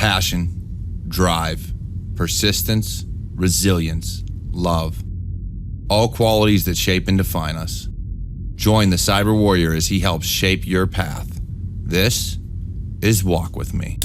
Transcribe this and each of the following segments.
passion, drive, persistence, resilience, love. All qualities that shape and define us. Join the Cyber Warrior as he helps shape your path. This is Walk With Me.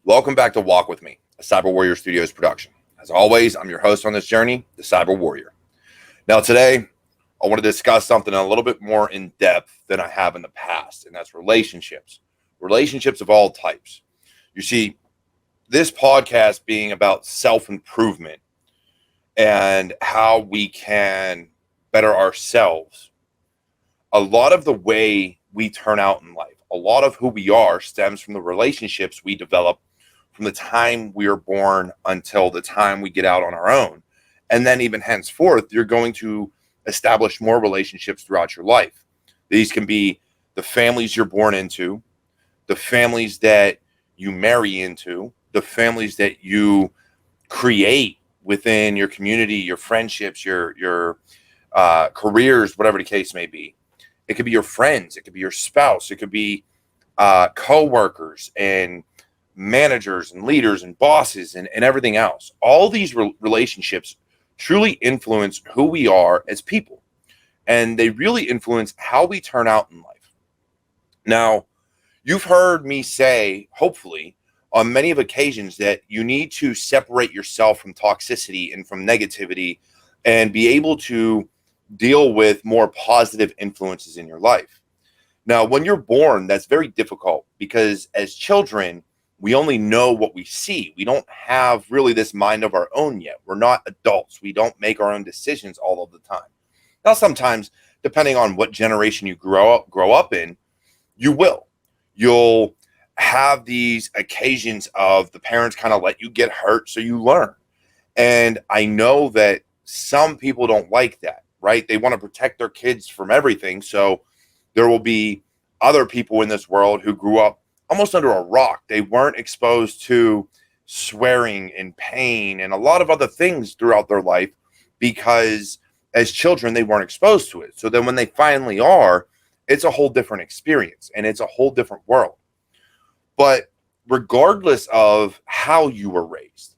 Welcome back to Walk With Me, a Cyber Warrior Studios production. As always, I'm your host on this journey, the Cyber Warrior. Now today, I want to discuss something a little bit more in depth than I have in the past, and that's relationships. Relationships of all types. You see, this podcast being about self-improvement and how we can better ourselves. A lot of the way we turn out in life, a lot of who we are stems from the relationships we develop from the time we are born until the time we get out on our own. And then even henceforth, you're going to establish more relationships throughout your life. These can be the families you're born into, the families that you marry into, the families that you create within your community, your friendships, your careers, whatever the case may be. It could be your friends, it could be your spouse, it could be co-workers and managers and leaders and bosses and everything else. All these relationships truly influence who we are as people, and they really influence how we turn out in life. Now, you've heard me say, hopefully, on many of occasions that you need to separate yourself from toxicity and from negativity and be able to deal with more positive influences in your life. Now, when you're born, that's very difficult because as children, we only know what we see. We don't have really this mind of our own yet. We're not adults. We don't make our own decisions all of the time. Now, sometimes, depending on what generation you grow up in, you will. You'll have these occasions of the parents kind of let you get hurt so you learn. And I know that some people don't like that, right? They want to protect their kids from everything. So there will be other people in this world who grew up almost under a rock. They weren't exposed to swearing and pain and a lot of other things throughout their life because as children, they weren't exposed to it. So then when they finally are, it's a whole different experience and it's a whole different world. But regardless of how you were raised,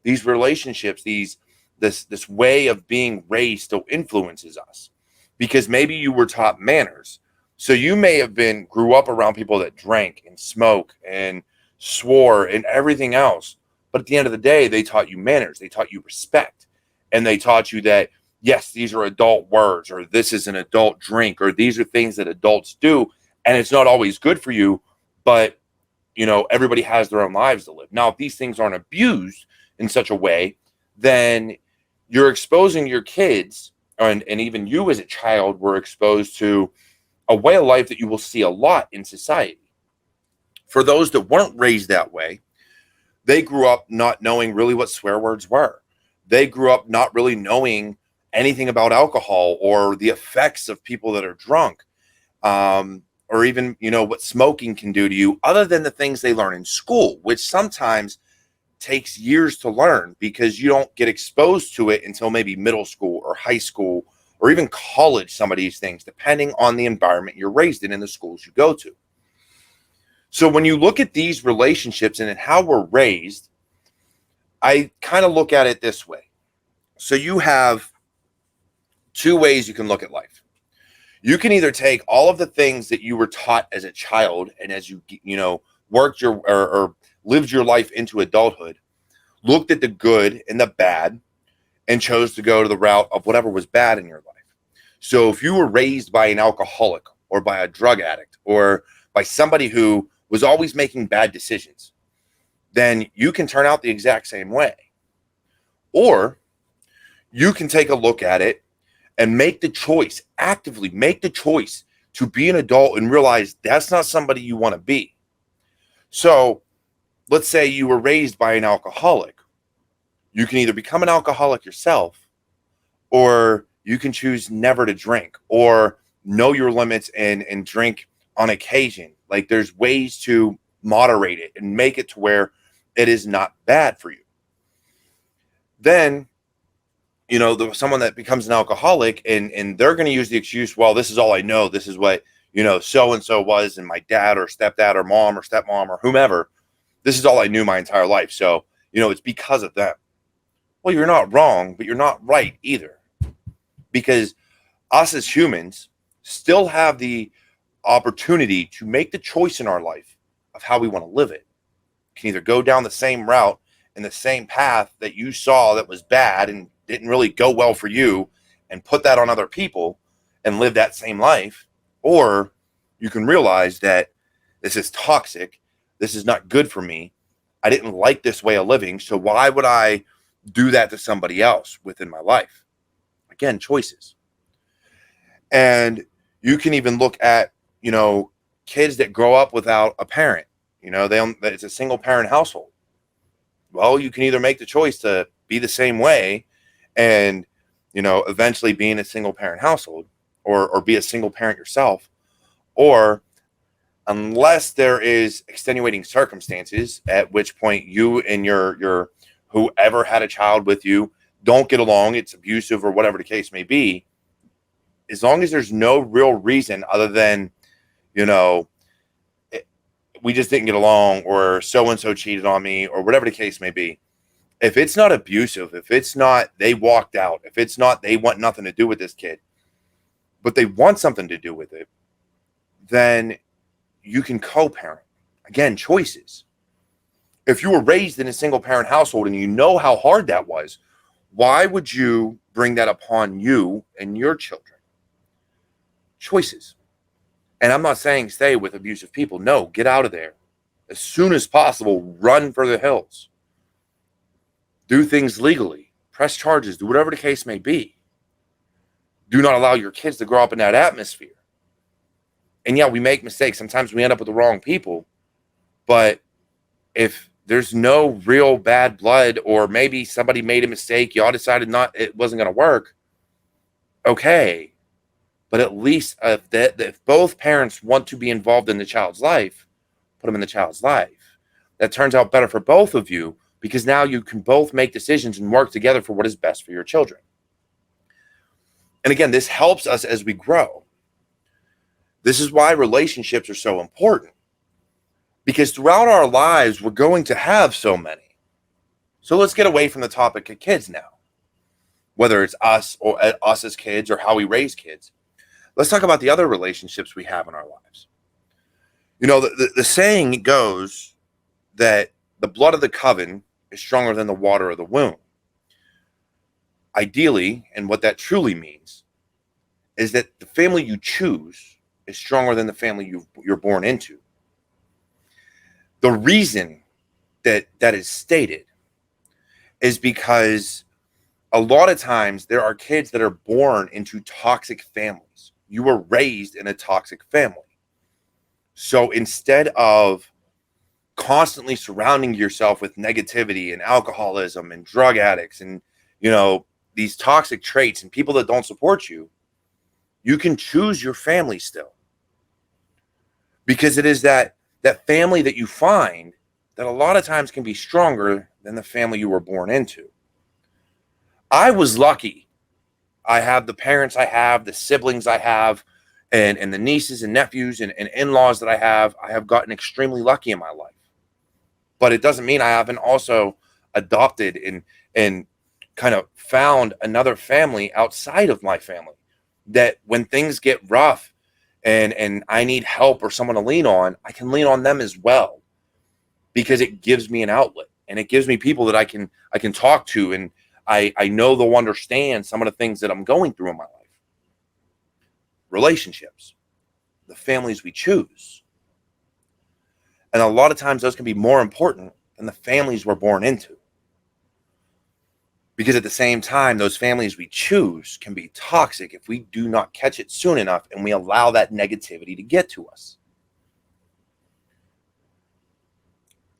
these relationships, this way of being raised still influences us because maybe you were taught manners. So you may have grew up around people that drank and smoked and swore and everything else. But at the end of the day, they taught you manners. They taught you respect. And they taught you that, yes, these are adult words, or this is an adult drink, or these are things that adults do. And it's not always good for you, but, everybody has their own lives to live. Now, if these things aren't abused in such a way, then you're exposing your kids, and even you as a child were exposed to a way of life that you will see a lot in society. For those that weren't raised that way, they grew up not knowing really what swear words were. They grew up not really knowing anything about alcohol or the effects of people that are drunk, or even, what smoking can do to you, other than the things they learn in school, which sometimes takes years to learn because you don't get exposed to it until maybe middle school or high school or even college, some of these things, depending on the environment you're raised in and the schools you go to. So when you look at these relationships and how we're raised, I kind of look at it this way. So you have two ways you can look at life. You can either take all of the things that you were taught as a child and as you, worked or lived your life into adulthood, looked at the good and the bad, and chose to go to the route of whatever was bad in your life. So if you were raised by an alcoholic or by a drug addict or by somebody who was always making bad decisions, then you can turn out the exact same way. Or you can take a look at it and make the choice, actively make the choice to be an adult and realize that's not somebody you want to be. So let's say you were raised by an alcoholic. You can either become an alcoholic yourself, or you can choose never to drink or know your limits and drink on occasion. Like there's ways to moderate it and make it to where it is not bad for you. Then, someone that becomes an alcoholic, and they're going to use the excuse, well, this is all I know. This is what, so and so was, and my dad or stepdad or mom or stepmom or whomever, this is all I knew my entire life. So, it's because of them. Well, you're not wrong, but you're not right either. Because us as humans still have the opportunity to make the choice in our life of how we want to live it. You can either go down the same route and the same path that you saw that was bad and didn't really go well for you and put that on other people and live that same life, or you can realize that this is toxic. This is not good for me. I didn't like this way of living. So why would I do that to somebody else within my life? Again, choices. And you can even look at, kids that grow up without a parent. It's a single parent household. Well, you can either make the choice to be the same way and, eventually be in a single parent household or be a single parent yourself, or unless there is extenuating circumstances, at which point you and your whoever had a child with you don't get along, it's abusive or whatever the case may be, as long as there's no real reason other than, we just didn't get along, or so-and-so cheated on me, or whatever the case may be. If it's not abusive, if it's not they walked out, if it's not they want nothing to do with this kid, but they want something to do with it, then you can co-parent. Again, choices. If you were raised in a single parent household and you know how hard that was, why would you bring that upon you and your children? Choices. And I'm not saying stay with abusive people. No, get out of there. As soon as possible, run for the hills. Do things legally. Press charges. Do whatever the case may be. Do not allow your kids to grow up in that atmosphere. And yeah, we make mistakes. Sometimes we end up with the wrong people. But if there's no real bad blood, or maybe somebody made a mistake, y'all decided it wasn't going to work, okay. But at least if both parents want to be involved in the child's life, put them in the child's life. That turns out better for both of you, because now you can both make decisions and work together for what is best for your children. And again, this helps us as we grow. This is why relationships are so important, because throughout our lives, we're going to have so many. So let's get away from the topic of kids now, whether it's us or us as kids or how we raise kids. Let's talk about the other relationships we have in our lives. The saying goes that the blood of the coven is stronger than the water of the womb. Ideally, and what that truly means, is that the family you choose is stronger than the family you're born into. The reason that is stated is because a lot of times there are kids that are born into toxic families. You were raised in a toxic family. So instead of constantly surrounding yourself with negativity and alcoholism and drug addicts and, these toxic traits and people that don't support you, you can choose your family still. Because it is that family that you find that a lot of times can be stronger than the family you were born into. I was lucky. I have the parents I have, the siblings I have, and the nieces and nephews and in-laws that I have gotten extremely lucky in my life. But it doesn't mean I haven't also adopted and kind of found another family outside of my family, that when things get rough and I need help or someone to lean on, I can lean on them as well, because it gives me an outlet and it gives me people that I can talk to, and I know they'll understand some of the things that I'm going through in my life. Relationships, the families we choose. And a lot of times those can be more important than the families we're born into. Because at the same time, those families we choose can be toxic if we do not catch it soon enough and we allow that negativity to get to us.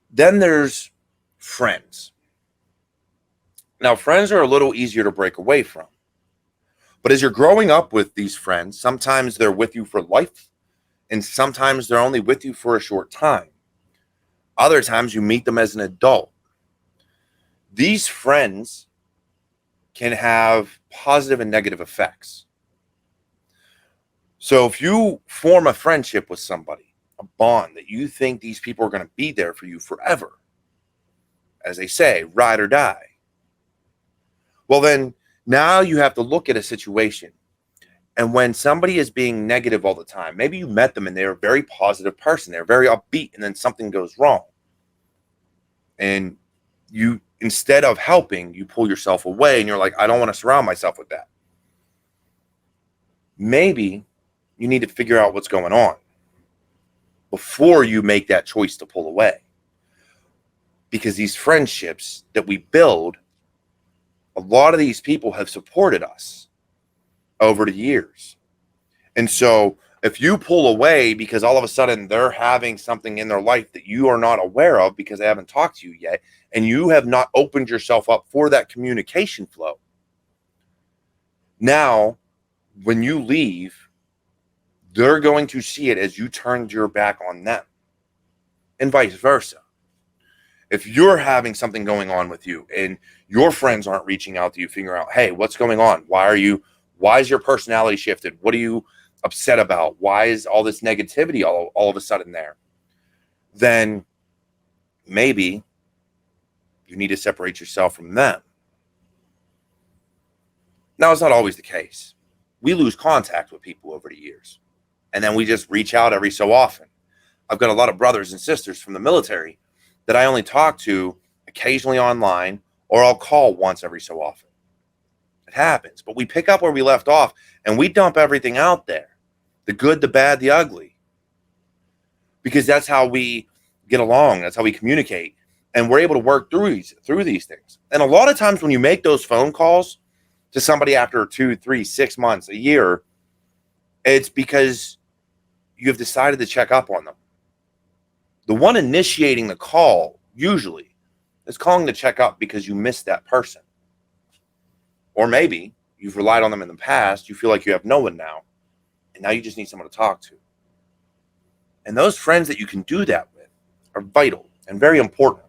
Then there's friends. Now, friends are a little easier to break away from. But as you're growing up with these friends, sometimes they're with you for life, and sometimes they're only with you for a short time. Other times you meet them as an adult. These friends can have positive and negative effects. So if you form a friendship with somebody, a bond that you think these people are going to be there for you forever, as they say, ride or die, well, then now you have to look at a situation. And when somebody is being negative all the time, maybe you met them and they're a very positive person, they're very upbeat, and then something goes wrong. And you, instead of helping, you pull yourself away and you're like, I don't want to surround myself with that. Maybe you need to figure out what's going on before you make that choice to pull away. Because these friendships that we build, a lot of these people have supported us over the years. And so if you pull away because all of a sudden they're having something in their life that you are not aware of because they haven't talked to you yet, and you have not opened yourself up for that communication flow, now when you leave, they're going to see it as you turned your back on them, and vice versa. If you're having something going on with you and your friends aren't reaching out to you, figuring out, hey, what's going on? Why is your personality shifted? What are you upset about? Why is all this negativity all of a sudden there? Then maybe you need to separate yourself from them. Now, it's not always the case. We lose contact with people over the years, and then we just reach out every so often. I've got a lot of brothers and sisters from the military that I only talk to occasionally online, or I'll call once every so often. It happens, but we pick up where we left off and we dump everything out there, the good, the bad, the ugly, because that's how we get along. That's how we communicate, and we're able to work through these things. And a lot of times when you make those phone calls to somebody after 2, 3, 6 months, a year, it's because you've decided to check up on them. The one initiating the call usually is calling to check up because you missed that person. Or maybe you've relied on them in the past, you feel like you have no one now, and now you just need someone to talk to. And those friends that you can do that with are vital and very important.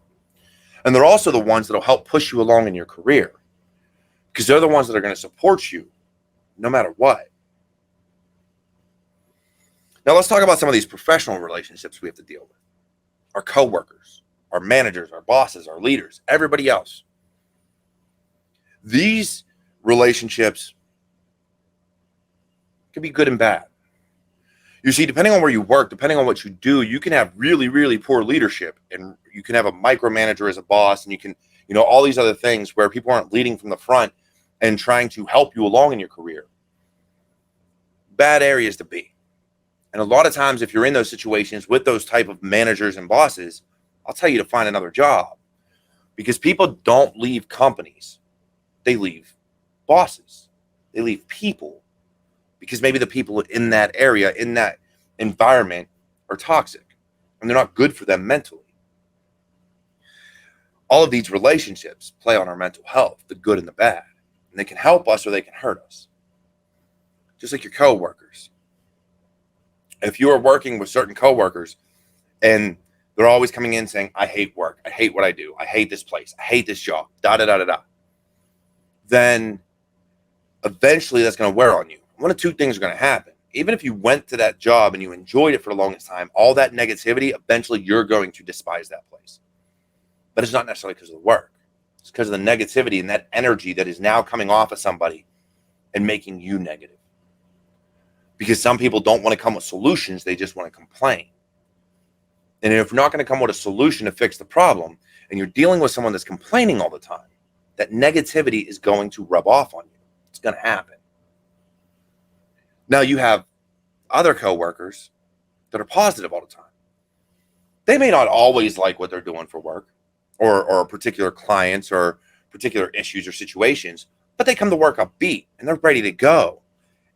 And they're also the ones that will help push you along in your career, because they're the ones that are going to support you no matter what. Now let's talk about some of these professional relationships we have to deal with. Our coworkers, our managers, our bosses, our leaders, everybody else. These relationships can be good and bad. You see, depending on where you work, depending on what you do, you can have really, really poor leadership, and you can have a micromanager as a boss, and you can, all these other things where people aren't leading from the front and trying to help you along in your career. Bad areas to be. And a lot of times, if you're in those situations with those type of managers and bosses, I'll tell you to find another job, because people don't leave companies. They leave bosses. They leave people because maybe the people in that area, in that environment, are toxic and they're not good for them mentally. All of these relationships play on our mental health, the good and the bad, and they can help us or they can hurt us. Just like your coworkers. If you are working with certain coworkers and they're always coming in saying, I hate work, I hate what I do, I hate this place, I hate this job, then eventually that's going to wear on you. One of two things are going to happen. Even if you went to that job and you enjoyed it for the longest time, all that negativity, eventually you're going to despise that place. But it's not necessarily because of the work. It's because of the negativity and that energy that is now coming off of somebody and making you negative. Because some people don't want to come with solutions, they just want to complain. And if you're not going to come with a solution to fix the problem, and you're dealing with someone that's complaining all the time, that negativity is going to rub off on you. It's going to happen. Now you have other coworkers that are positive all the time. They may not always like what they're doing for work, or particular clients or particular issues or situations, but they come to work upbeat and they're ready to go.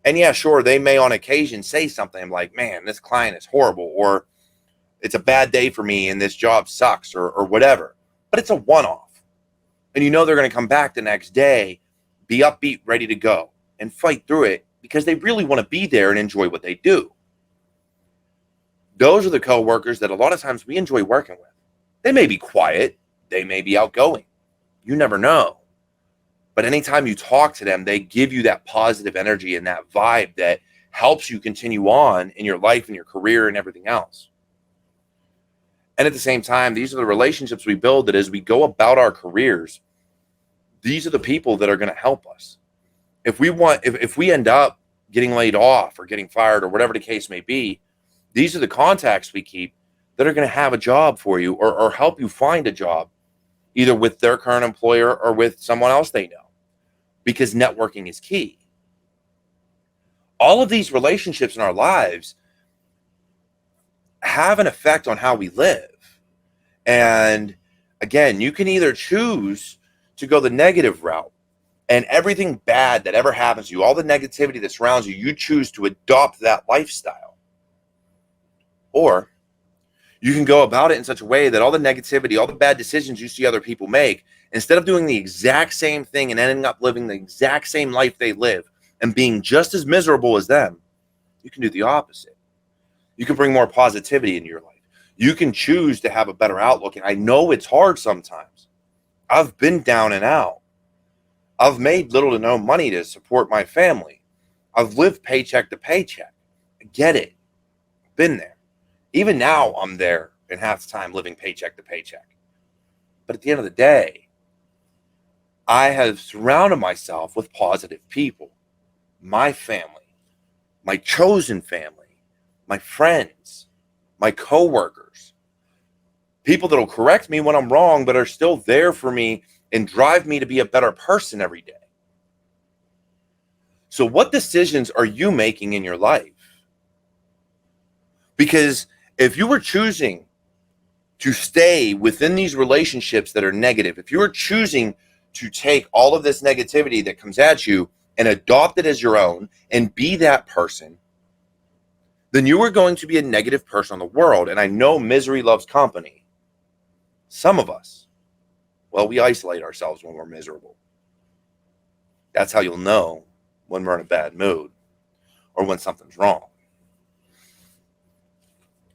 And yeah, sure, they may on occasion say something like, man, this client is horrible, or it's a bad day for me and this job sucks, or whatever. But it's a one-off. And they're going to come back the next day, be upbeat, ready to go, and fight through it because they really want to be there and enjoy what they do. Those are the coworkers that a lot of times we enjoy working with. They may be quiet. They may be outgoing. You never know. But anytime you talk to them, they give you that positive energy and that vibe that helps you continue on in your life and your career and everything else. And at the same time, these are the relationships we build that as we go about our careers, these are the people that are going to help us. If we end up getting laid off or getting fired or whatever the case may be, these are the contacts we keep that are going to have a job for you or help you find a job, either with their current employer or with someone else they know, because networking is key. All of these relationships in our lives have an effect on how we live. And again, you can either choose to go the negative route, and everything bad that ever happens to you, all the negativity that surrounds you, you choose to adopt that lifestyle. Or you can go about it in such a way that all the negativity, all the bad decisions you see other people make, instead of doing the exact same thing and ending up living the exact same life they live and being just as miserable as them, you can do the opposite. You can bring more positivity into your life. You can choose to have a better outlook. And I know it's hard sometimes. I've been down and out. I've made little to no money to support my family. I've lived paycheck to paycheck. I get it. Been there. Even now, I'm there in half the time living paycheck to paycheck. But at the end of the day, I have surrounded myself with positive people. My family, my chosen family, my friends, my coworkers, people that will correct me when I'm wrong, but are still there for me and drive me to be a better person every day. So what decisions are you making in your life? Because if you were choosing to stay within these relationships that are negative, if you were choosing to take all of this negativity that comes at you and adopt it as your own and be that person, then you are going to be a negative person on the world. And I know misery loves company. Some of us, well, we isolate ourselves when we're miserable. That's how you'll know when we're in a bad mood or when something's wrong.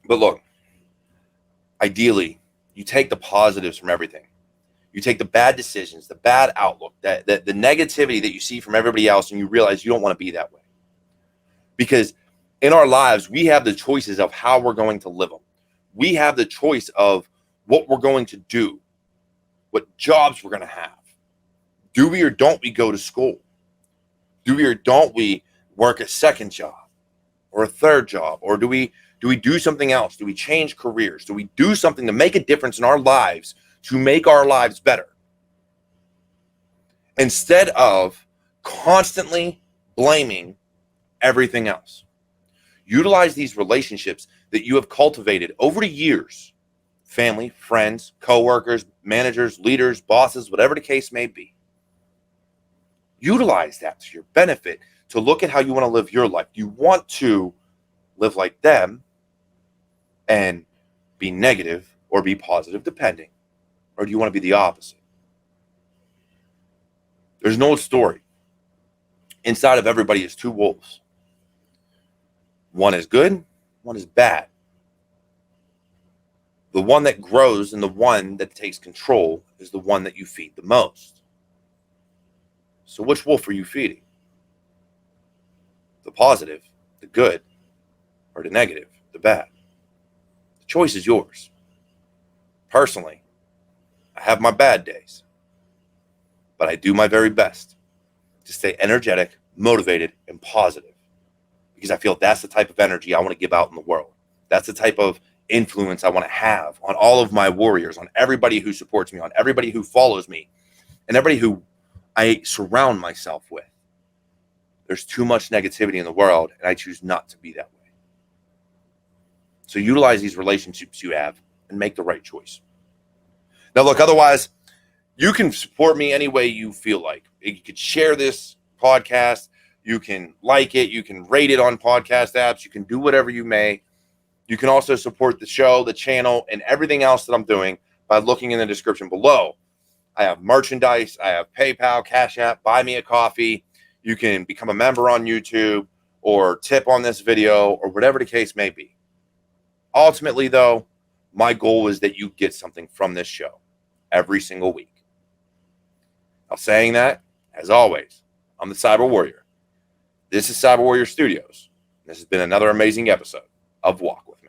But look, ideally, you take the positives from everything. You take the bad decisions, the bad outlook, the negativity that you see from everybody else, and you realize you don't want to be that way. Because in our lives, we have the choices of how we're going to live them. We have the choice of what we're going to do, what jobs we're going to have. Do we or don't we go to school? Do we or don't we work a second job or a third job? Or do we do something else? Do we change careers? Do we do something to make a difference in our lives, to make our lives better? Instead of constantly blaming everything else. Utilize these relationships that you have cultivated over the years. Family, friends, coworkers, managers, leaders, bosses, whatever the case may be. Utilize that to your benefit to look at how you want to live your life. Do you want to live like them and be negative or be positive, depending? Or do you want to be the opposite? There's an old story. Inside of everybody is two wolves. One is good, one is bad. The one that grows and the one that takes control is the one that you feed the most. So which wolf are you feeding? The positive, the good, or the negative, the bad? The choice is yours. Personally, I have my bad days, but I do my very best to stay energetic, motivated, and positive, because I feel that's the type of energy I want to give out in the world. That's the type of influence I want to have on all of my warriors, on everybody who supports me, on everybody who follows me, and everybody who I surround myself with. There's too much negativity in the world, and I choose not to be that way. So utilize these relationships you have and make the right choice. Now, look, otherwise, you can support me any way you feel like. You could share this podcast. You can like it. You can rate it on podcast apps. You can do whatever you may. You can also support the show, the channel, and everything else that I'm doing by looking in the description below. I have merchandise. I have PayPal, Cash App, Buy Me a Coffee. You can become a member on YouTube or tip on this video or whatever the case may be. Ultimately, though, my goal is that you get something from this show every single week. Now, saying that, As always, I'm the Cyber Warrior. This is Cyber Warrior Studios. This has been another amazing episode of Walk With Me.